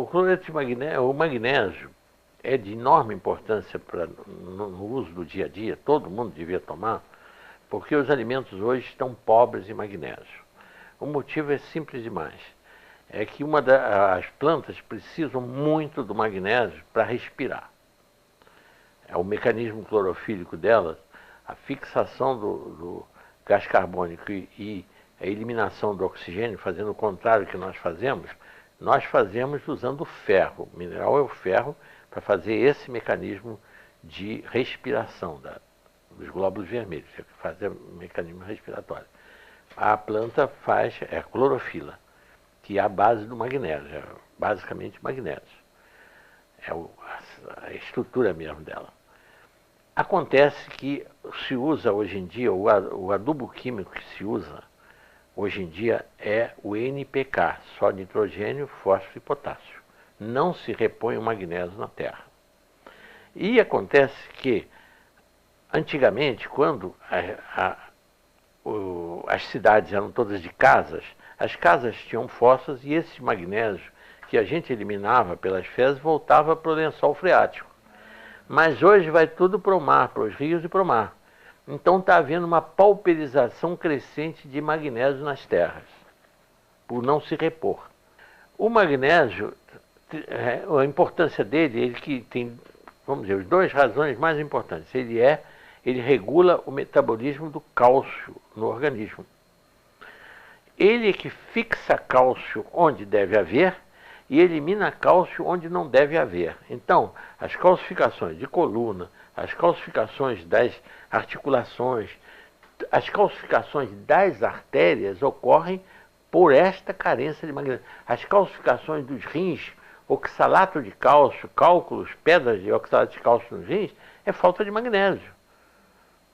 cloreto de magnésio, o magnésio é de enorme importância no uso do dia a dia, todo mundo devia tomar, porque os alimentos hoje estão pobres em magnésio. O motivo é simples demais. É que as plantas precisam muito do magnésio para respirar. É o mecanismo clorofílico delas, a fixação do gás carbônico e a eliminação do oxigênio, fazendo o contrário que nós fazemos usando o ferro. O mineral é o ferro para fazer esse mecanismo de respiração dos glóbulos vermelhos, que fazer o mecanismo respiratório. A planta faz a clorofila, que é a base do magnésio, é basicamente magnésio. É a estrutura mesmo dela. Acontece que se usa hoje em dia, o adubo químico que se usa hoje em dia é o NPK, só nitrogênio, fósforo e potássio. Não se repõe o magnésio na terra. E acontece que, antigamente, quando as cidades eram todas de casas, as casas tinham fossas e esse magnésio que a gente eliminava pelas fezes voltava para o lençol freático. Mas hoje vai tudo para o mar, para os rios e para o mar. Então está havendo uma pauperização crescente de magnésio nas terras, por não se repor. O magnésio, a importância dele, ele que tem, vamos dizer, as duas razões mais importantes. Ele regula o metabolismo do cálcio no organismo. Ele é que fixa cálcio onde deve haver e elimina cálcio onde não deve haver. Então, as calcificações de coluna, as calcificações das articulações, as calcificações das artérias ocorrem por esta carência de magnésio. As calcificações dos rins, oxalato de cálcio, cálculos, pedras de oxalato de cálcio nos rins, é falta de magnésio.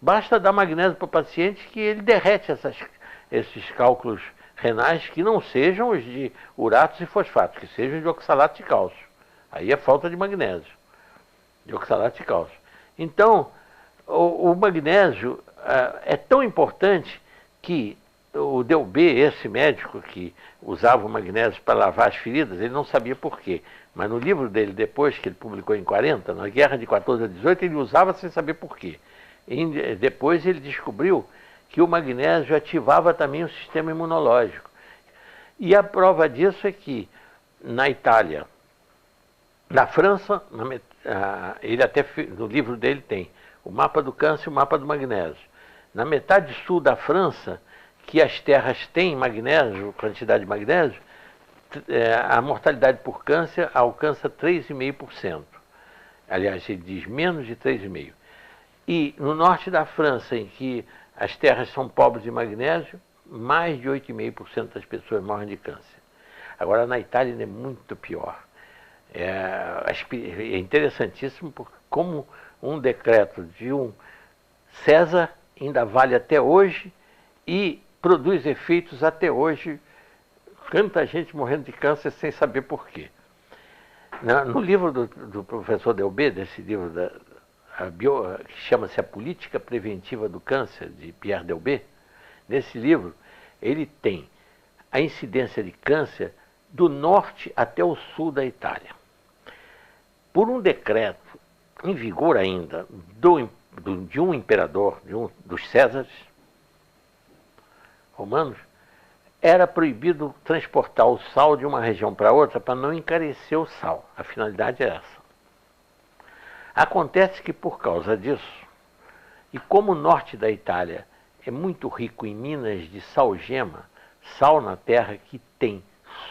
Basta dar magnésio para o paciente que ele derrete esses cálculos renais que não sejam os de uratos e fosfatos, que sejam de oxalato de cálcio. Aí é falta de magnésio, de oxalato de cálcio. Então, o magnésio é tão importante que o Delbé, esse médico que usava o magnésio para lavar as feridas, ele não sabia por quê. Mas no livro dele, depois que ele publicou em 40, na Guerra de 14 a 18, ele usava sem saber por quê. E depois ele descobriu que o magnésio ativava também o sistema imunológico. E a prova disso é que na Itália, na França, ele até no livro dele tem o mapa do câncer e o mapa do magnésio. Na metade sul da França, que as terras têm magnésio, quantidade de magnésio, a mortalidade por câncer alcança 3,5%. Aliás, ele diz menos de 3,5%. E no norte da França, em que as terras são pobres de magnésio, mais de 8,5% das pessoas morrem de câncer. Agora, na Itália, é muito pior. É interessantíssimo como um decreto de um César ainda vale até hoje e produz efeitos até hoje. Tanta gente morrendo de câncer sem saber por quê. No livro do professor Delbé, desse livro que chama-se A Política Preventiva do Câncer, de Pierre Delbé, nesse livro ele tem a incidência de câncer do norte até o sul da Itália. Por um decreto em vigor ainda de um imperador, dos Césares romanos, era proibido transportar o sal de uma região para outra para não encarecer o sal. A finalidade é essa. Acontece que por causa disso, e como o norte da Itália é muito rico em minas de salgema, sal na terra que tem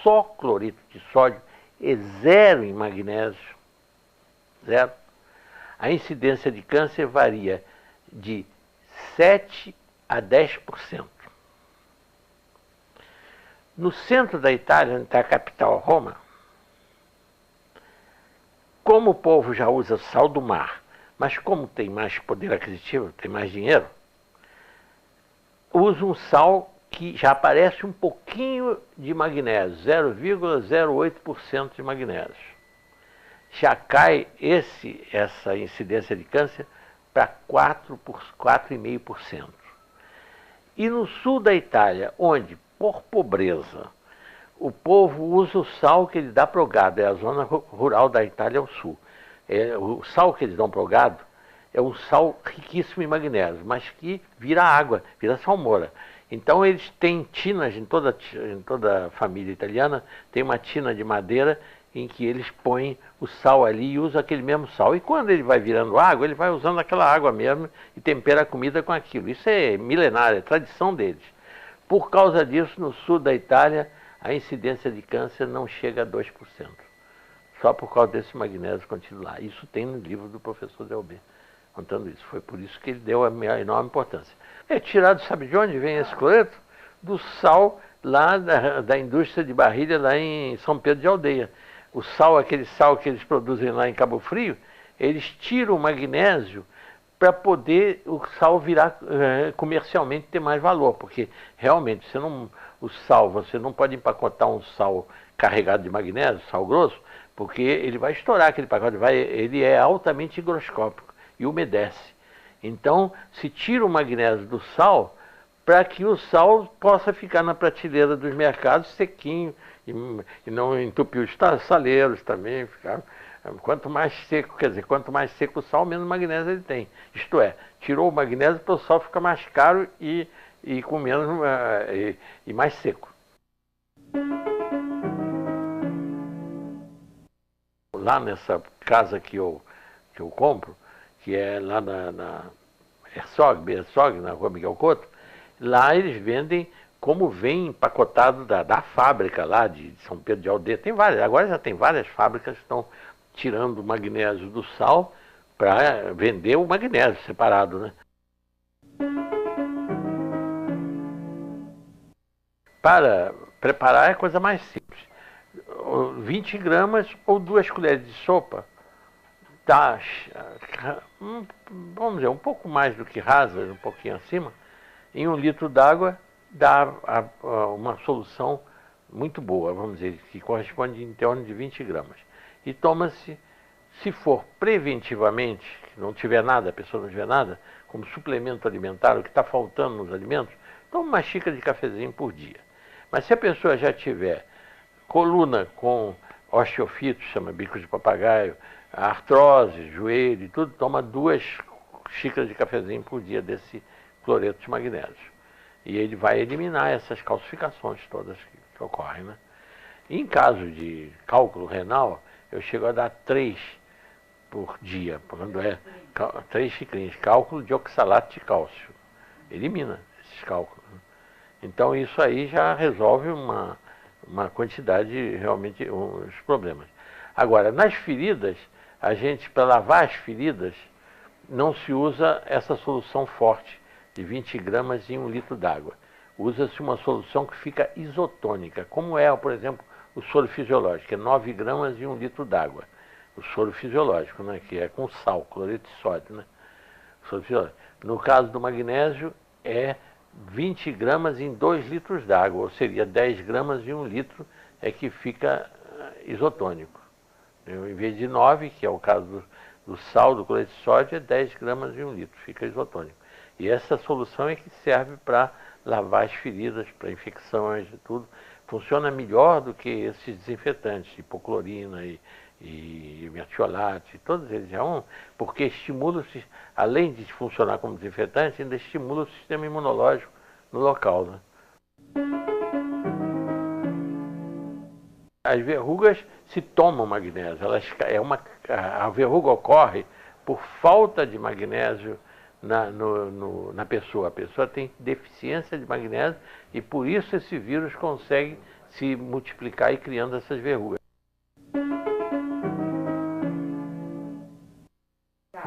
só cloreto de sódio e zero em magnésio, zero, a incidência de câncer varia de 7 a 10%. No centro da Itália, onde está a capital, Roma, como o povo já usa sal do mar, mas como tem mais poder aquisitivo, tem mais dinheiro, usa um sal que já aparece um pouquinho de magnésio, 0,08% de magnésio. Já cai essa incidência de câncer para 4,5%. E no sul da Itália, onde, por pobreza, O povo usa o sal que ele dá para o gado, é a zona rural da Itália ao sul. O sal que eles dão para o gado é um sal riquíssimo em magnésio, mas que vira água, vira salmoura. Então eles têm tinas, em toda a família italiana, tem uma tina de madeira em que eles põem o sal ali e usam aquele mesmo sal. E quando ele vai virando água, ele vai usando aquela água mesmo e tempera a comida com aquilo. Isso é milenário, é tradição deles. Por causa disso, no sul da Itália, a incidência de câncer não chega a 2%. Só por causa desse magnésio contido lá. Isso tem no livro do professor Delbé, contando isso. Foi por isso que ele deu a enorme importância. É tirado, sabe de onde vem esse cloreto? Do sal lá da indústria de Barrilha, lá em São Pedro de Aldeia. O sal, aquele sal que eles produzem lá em Cabo Frio, eles tiram o magnésio para poder o sal virar comercialmente ter mais valor, porque realmente você não pode empacotar um sal carregado de magnésio, sal grosso, porque ele vai estourar aquele pacote, ele é altamente higroscópico e umedece. Então, se tira o magnésio do sal para que o sal possa ficar na prateleira dos mercados sequinho e não entupir os saleiros também. Quanto mais seco, quer dizer, quanto mais seco o sal, menos magnésio ele tem. Isto é, tirou o magnésio para o sal ficar mais caro e com menos e mais seco. Lá nessa casa que eu compro, que é lá na Herzog, na rua Miguel Couto, lá eles vendem como vem empacotado da fábrica lá de São Pedro de Aldeia. Tem várias, agora já tem várias fábricas que estão tirando o magnésio do sal para vender o magnésio separado, né? Para preparar é a coisa mais simples. 20 gramas ou 2 colheres de sopa dá, vamos dizer, um pouco mais do que rasa, um pouquinho acima, em 1 litro d'água dá uma solução muito boa, vamos dizer, que corresponde em torno de 20 gramas. E toma-se, se for preventivamente, que não tiver nada, a pessoa não tiver nada, como suplemento alimentar, o que está faltando nos alimentos, toma uma xícara de cafezinho por dia. Mas se a pessoa já tiver coluna com osteofito, chama bico de papagaio, artrose, joelho e tudo, toma 2 xícaras de cafezinho por dia desse cloreto de magnésio. E ele vai eliminar essas calcificações todas que ocorrem, né? Em caso de cálculo renal, eu chego a dar 3 por dia, quando é 3 xicrinhas, cálculo de oxalato de cálcio. Elimina esses cálculos. Então isso aí já resolve uma quantidade, realmente, os problemas. Agora, nas feridas, para lavar as feridas, não se usa essa solução forte de 20 gramas em 1 litro d'água. Usa-se uma solução que fica isotônica, como é, por exemplo, o soro fisiológico, que é 9 gramas em 1 litro d'água. O soro fisiológico, né, que é com sal, cloreto de sódio, né? O soro fisiológico. No caso do magnésio, é 20 gramas em 2 litros d'água, ou seria 10 gramas em 1 litro, é que fica isotônico. Em vez de 9, que é o caso do sal, do cloreto de sódio, é 10 gramas em 1 litro, fica isotônico. E essa solução é que serve para lavar as feridas, para infecções e tudo. Funciona melhor do que esses desinfetantes, hipoclorina e metiolate, todos eles porque estimula, além de funcionar como desinfetante, ainda estimula o sistema imunológico no local, né? As verrugas se tomam magnésio, a verruga ocorre por falta de magnésio na pessoa. A pessoa tem deficiência de magnésio e por isso esse vírus consegue se multiplicar e criando essas verrugas.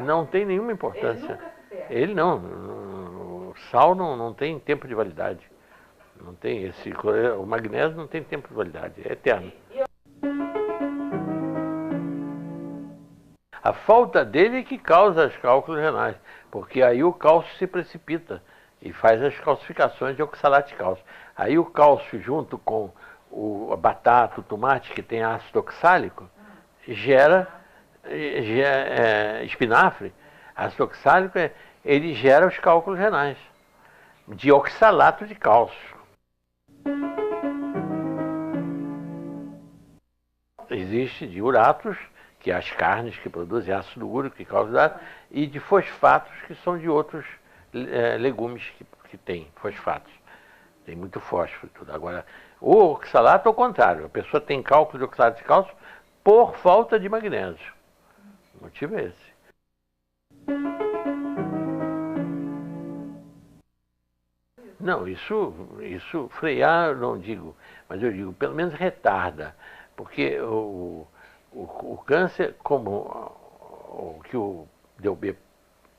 Não tem nenhuma importância. Ele não. O sal não tem tempo de validade. Não tem o magnésio não tem tempo de validade, é eterno. A falta dele é que causa os cálculos renais, porque aí o cálcio se precipita e faz as calcificações de oxalato de cálcio. Aí o cálcio junto com a batata, o tomate, que tem ácido oxálico, gera espinafre. Ácido oxálico, ele gera os cálculos renais de oxalato de cálcio. Existe de uratos, que é as carnes que produzem ácido úrico, que causa, e de fosfatos, que são de outros legumes que tem fosfatos. Tem muito fósforo e tudo. Agora, o oxalato é o contrário. A pessoa tem cálculo de oxalato de cálcio por falta de magnésio. O motivo é esse. Não, isso frear eu não digo, mas eu digo, pelo menos retarda. Porque o câncer, como o que o Delbé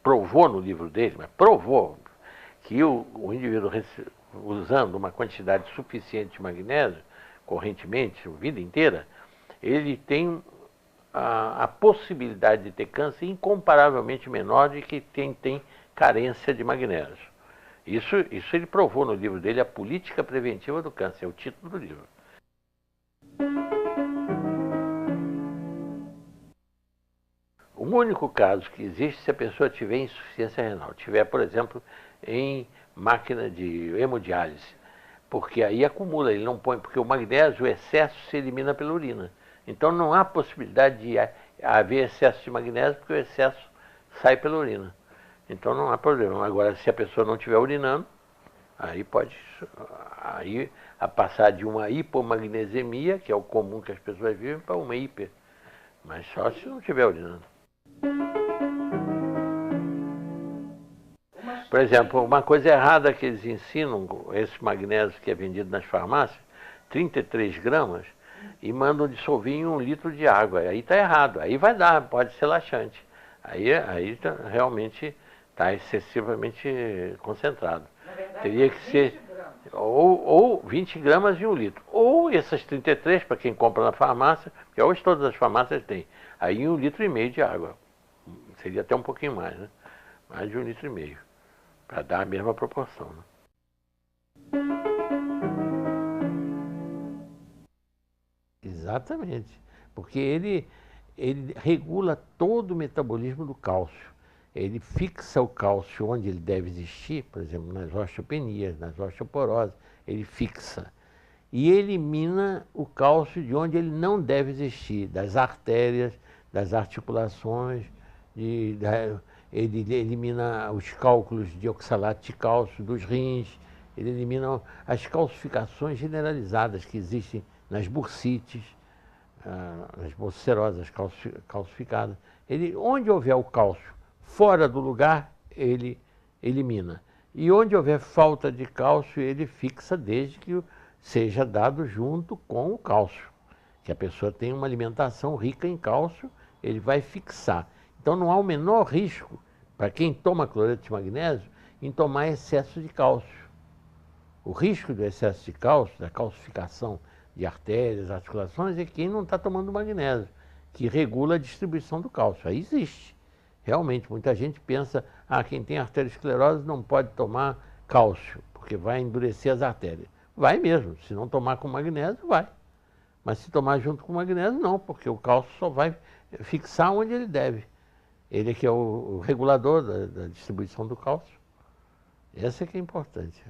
provou no livro dele, mas provou que o indivíduo usando uma quantidade suficiente de magnésio, correntemente, a vida inteira, ele tem a possibilidade de ter câncer incomparavelmente menor de que quem tem carência de magnésio. Isso ele provou no livro dele, A Política Preventiva do Câncer, é o título do livro. O único caso que existe se a pessoa tiver insuficiência renal, tiver, por exemplo, em máquina de hemodiálise, porque aí acumula, ele não põe, porque o magnésio, o excesso se elimina pela urina. Então não há possibilidade de haver excesso de magnésio, porque o excesso sai pela urina. Então não há problema. Agora, se a pessoa não estiver urinando, aí pode a passar de uma hipomagnesemia, que é o comum que as pessoas vivem, para uma hiper. Mas só se não estiver urinando. Por exemplo, uma coisa errada que eles ensinam, esse magnésio que é vendido nas farmácias, 33 gramas, e mandam dissolver em 1 litro de água. Aí está errado. Aí vai dar, pode ser laxante. Aí realmente está excessivamente concentrado. Verdade, teria que ser ou 20 gramas de 1 litro. Ou essas 33, para quem compra na farmácia, porque hoje todas as farmácias têm. Aí 1,5 litro de água. Seria até um pouquinho mais, né? Mais de 1,5 litro. Para dar a mesma proporção. Né? Exatamente. Porque ele regula todo o metabolismo do cálcio. Ele fixa o cálcio onde ele deve existir, por exemplo, nas osteopenias, nas osteoporoses, ele fixa. E elimina o cálcio de onde ele não deve existir, das artérias, das articulações, ele elimina os cálculos de oxalato de cálcio dos rins, ele elimina as calcificações generalizadas que existem nas bursites, nas bolsicerosas calcificadas. Onde houver o cálcio fora do lugar, ele elimina. E onde houver falta de cálcio, ele fixa desde que seja dado junto com o cálcio. Que a pessoa tem uma alimentação rica em cálcio, ele vai fixar. Então não há o menor risco, para quem toma cloreto de magnésio, em tomar excesso de cálcio. O risco do excesso de cálcio, da calcificação de artérias, articulações, é quem não está tomando magnésio, que regula a distribuição do cálcio. Aí existe. Realmente, muita gente pensa, quem tem arteriosclerose não pode tomar cálcio, porque vai endurecer as artérias. Vai mesmo, se não tomar com magnésio, vai. Mas se tomar junto com magnésio, não, porque o cálcio só vai fixar onde ele deve. Ele é que é o regulador da distribuição do cálcio. Essa é que é importante.